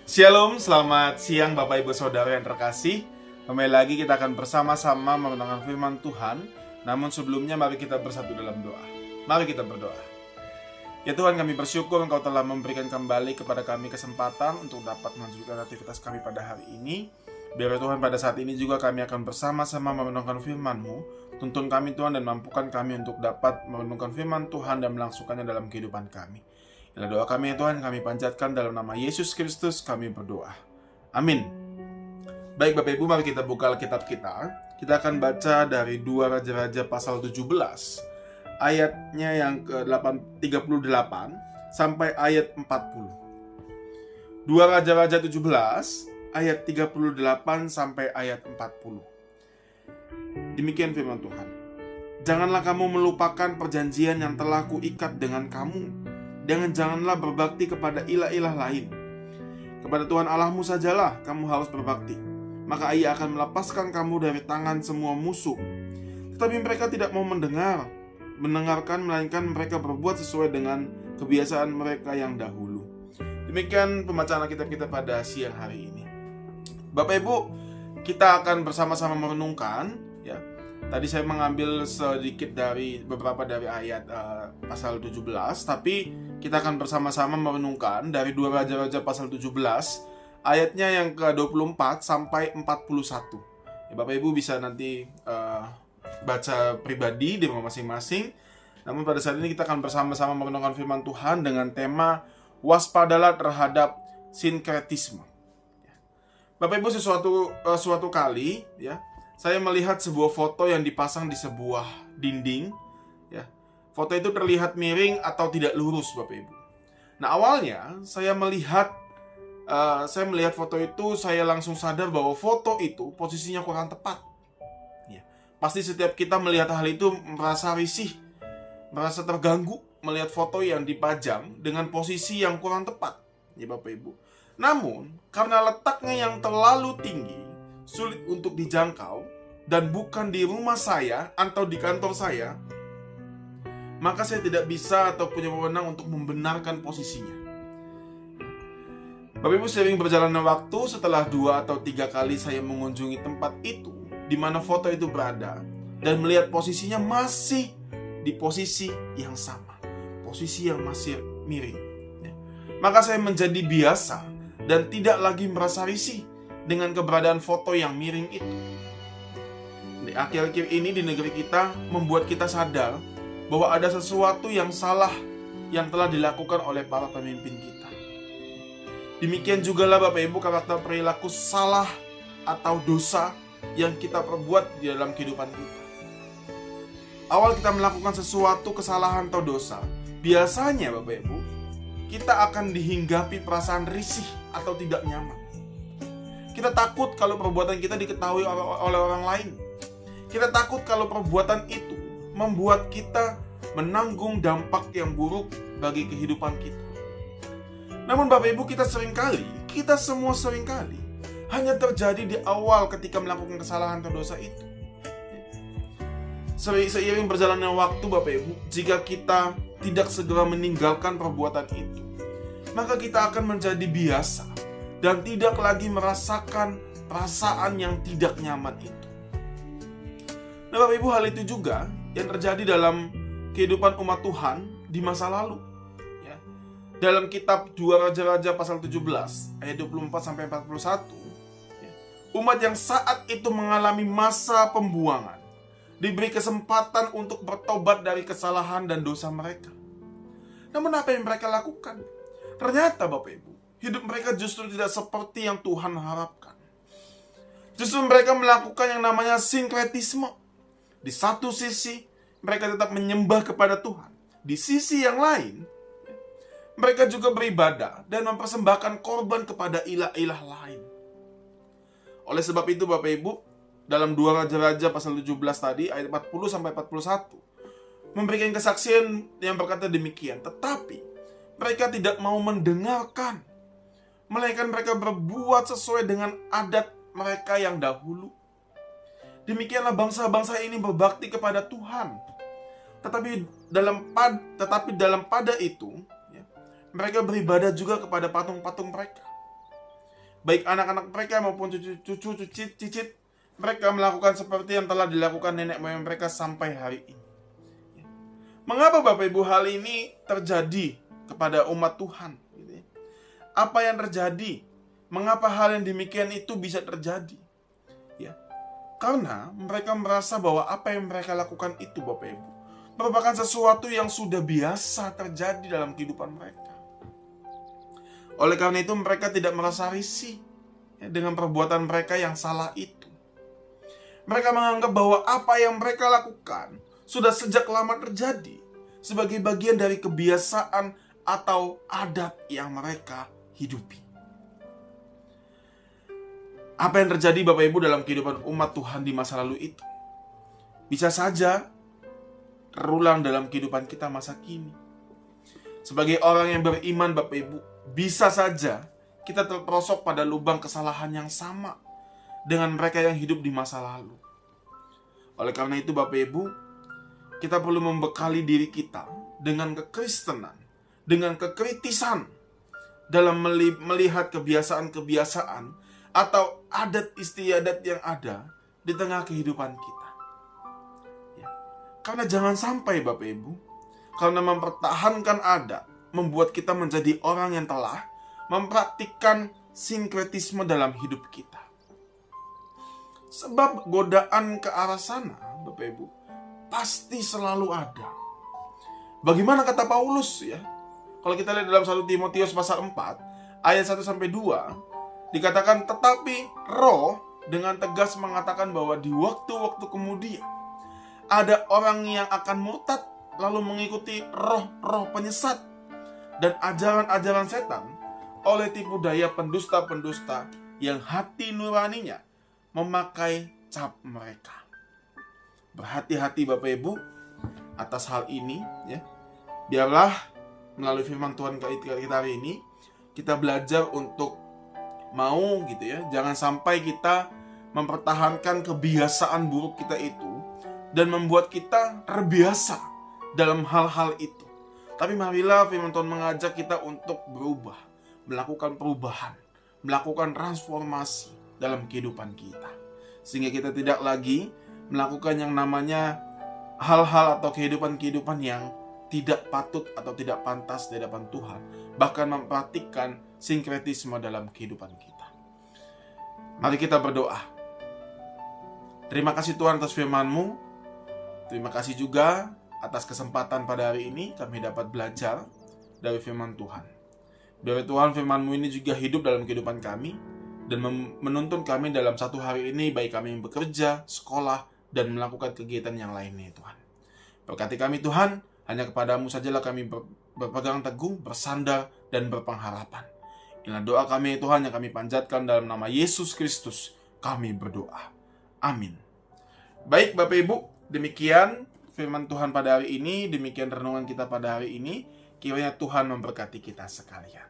Shalom, selamat siang Bapak Ibu Saudara yang terkasih. Kembali lagi kita akan bersama-sama merenungkan firman Tuhan. Namun sebelumnya mari kita bersatu dalam doa. Mari kita berdoa. Ya Tuhan, kami bersyukur Engkau telah memberikan kembali kepada kami kesempatan untuk dapat melanjutkan aktivitas kami pada hari ini. Biar Tuhan pada saat ini juga kami akan bersama-sama merenungkan firman-Mu. Tuntun kami Tuhan dan mampukan kami untuk dapat merenungkan firman Tuhan dan melangsungkannya dalam kehidupan kami. Inilah doa kami ya Tuhan, kami panjatkan dalam nama Yesus Kristus kami berdoa. Amin. Baik Bapak Ibu, mari kita buka Alkitab kita. Kita akan baca dari 2 Raja-Raja pasal 17, ayatnya yang ke-38 sampai ayat 40. 2 Raja-Raja 17, ayat 38 sampai ayat 40. Demikian firman Tuhan. Janganlah kamu melupakan perjanjian yang telah kuikat dengan kamu. Janganlah berbakti kepada ilah-ilah lain. Kepada Tuhan Allahmu sajalah kamu harus berbakti. Maka Ia akan melepaskan kamu dari tangan semua musuh. Tetapi mereka tidak mau mendengarkan, melainkan mereka berbuat sesuai dengan kebiasaan mereka yang dahulu. Demikian pembacaan Alkitab kita pada siang hari ini. Bapak Ibu, kita akan bersama-sama merenungkan ya. Tadi saya mengambil sedikit dari beberapa dari ayat pasal 17, tapi kita akan bersama-sama merenungkan dari 2 Raja-Raja pasal 17, ayatnya yang ke-24 sampai 41. Ya, Bapak Ibu bisa nanti baca pribadi di rumah masing-masing. Namun pada saat ini kita akan bersama-sama merenungkan firman Tuhan dengan tema waspadalah terhadap sinkretisme. Bapak Ibu, suatu kali ya, saya melihat sebuah foto yang dipasang di sebuah dinding ya. Foto itu terlihat miring atau tidak lurus Bapak Ibu. Nah awalnya saya melihat foto itu, saya langsung sadar bahwa foto itu posisinya kurang tepat ya. Pasti setiap kita melihat hal itu merasa risih, merasa terganggu melihat foto yang dipajang dengan posisi yang kurang tepat ya Bapak Ibu. Namun karena letaknya yang terlalu tinggi, sulit untuk dijangkau, dan bukan di rumah saya atau di kantor saya, maka saya tidak bisa atau punya wewenang untuk membenarkan posisinya. Bapak Ibu, seiring berjalannya waktu, setelah 2 atau 3 kali saya mengunjungi tempat itu di mana foto itu berada, dan melihat posisinya masih di posisi yang sama, posisi yang masih miring ya. Maka saya menjadi biasa dan tidak lagi merasa risih dengan keberadaan foto yang miring itu. Di akhir-akhir ini di negeri kita membuat kita sadar bahwa ada sesuatu yang salah yang telah dilakukan oleh para pemimpin kita. Demikian juga lah Bapak Ibu, karakter perilaku salah atau dosa yang kita perbuat di dalam kehidupan kita. Awal kita melakukan sesuatu kesalahan atau dosa, biasanya Bapak Ibu, kita akan dihinggapi perasaan risih atau tidak nyaman. Kita takut kalau perbuatan kita diketahui oleh orang lain. Kita takut kalau perbuatan itu membuat kita menanggung dampak yang buruk bagi kehidupan kita. Namun Bapak Ibu, kita semua seringkali hanya terjadi di awal ketika melakukan kesalahan atau dosa itu. Seiring berjalannya waktu Bapak Ibu, jika kita tidak segera meninggalkan perbuatan itu, maka kita akan menjadi biasa dan tidak lagi merasakan perasaan yang tidak nyaman itu. Nah Bapak Ibu, hal itu juga yang terjadi dalam kehidupan umat Tuhan di masa lalu ya. Dalam kitab 2 Raja-Raja pasal 17 ayat 24-41 ya, umat yang saat itu mengalami masa pembuangan diberi kesempatan untuk bertobat dari kesalahan dan dosa mereka. Namun apa yang mereka lakukan? Ternyata Bapak Ibu, hidup mereka justru tidak seperti yang Tuhan harapkan. Justru mereka melakukan yang namanya sinkretisme. Di satu sisi, mereka tetap menyembah kepada Tuhan. Di sisi yang lain, mereka juga beribadah dan mempersembahkan korban kepada ilah-ilah lain. Oleh sebab itu Bapak Ibu, dalam 2 Raja-Raja pasal 17 tadi, ayat 40-41, memberikan kesaksian yang berkata demikian. Tetapi mereka tidak mau mendengarkan, melainkan mereka berbuat sesuai dengan adat mereka yang dahulu. Demikianlah bangsa-bangsa ini berbakti kepada Tuhan. Tetapi dalam pada itu ya, mereka beribadah juga kepada patung-patung mereka. baik anak-anak mereka maupun cucu-cucu cicit mereka melakukan seperti yang telah dilakukan nenek moyang mereka sampai hari ini. Mengapa Bapak Ibu hal ini terjadi kepada umat Tuhan? Apa yang terjadi? Mengapa hal yang demikian itu bisa terjadi? Ya, karena mereka merasa bahwa apa yang mereka lakukan itu, Bapak Ibu, merupakan sesuatu yang sudah biasa terjadi dalam kehidupan mereka. Oleh karena itu mereka tidak merasa risih dengan perbuatan mereka yang salah itu. Mereka menganggap bahwa apa yang mereka lakukan sudah sejak lama terjadi sebagai bagian dari kebiasaan atau adat yang mereka hidupi. Apa yang terjadi Bapak Ibu dalam kehidupan umat Tuhan di masa lalu itu bisa saja terulang dalam kehidupan kita masa kini. Sebagai orang yang beriman Bapak Ibu, bisa saja kita terperosok pada lubang kesalahan yang sama dengan mereka yang hidup di masa lalu. Oleh karena itu Bapak Ibu, kita perlu membekali diri kita dengan kekristenan, dengan kekritisan dalam melihat kebiasaan-kebiasaan atau adat istiadat yang ada di tengah kehidupan kita. Ya. Karena jangan sampai Bapak Ibu, karena mempertahankan adat membuat kita menjadi orang yang telah mempraktikkan sinkretisme dalam hidup kita. Sebab godaan ke arah sana, Bapak Ibu, pasti selalu ada. Bagaimana kata Paulus ya? Kalau kita lihat dalam 1 Timotius pasal 4 ayat 1-2 dikatakan, tetapi Roh dengan tegas mengatakan bahwa di waktu-waktu kemudian ada orang yang akan murtad lalu mengikuti roh-roh penyesat dan ajaran-ajaran setan oleh tipu daya pendusta-pendusta yang hati nuraninya memakai cap mereka. Berhati-hati Bapak Ibu atas hal ini ya. Biarlah melalui firman Tuhan kita hari ini kita belajar untuk mau gitu ya, jangan sampai kita mempertahankan kebiasaan buruk kita itu dan membuat kita terbiasa dalam hal-hal itu. Tapi marilah firman Tuhan mengajak kita untuk berubah, melakukan perubahan, melakukan transformasi dalam kehidupan kita. Sehingga kita tidak lagi melakukan yang namanya hal-hal atau kehidupan-kehidupan yang tidak patut atau tidak pantas di hadapan Tuhan. Bahkan mempraktikkan sinkretisme dalam kehidupan kita. Mari kita berdoa. Terima kasih Tuhan atas firman-Mu. Terima kasih juga atas kesempatan pada hari ini kami dapat belajar dari firman Tuhan. Biar Tuhan firman-Mu ini juga hidup dalam kehidupan kami dan menuntun kami dalam satu hari ini, baik kami yang bekerja, sekolah, dan melakukan kegiatan yang lainnya Tuhan. Berkati kami Tuhan, hanya kepadamu sajalah kami berpegang teguh, bersandar, dan berpengharapan. Inilah doa kami Tuhan yang kami panjatkan dalam nama Yesus Kristus. Kami berdoa. Amin. Baik Bapak Ibu, demikian firman Tuhan pada hari ini, demikian renungan kita pada hari ini. Kiranya Tuhan memberkati kita sekalian.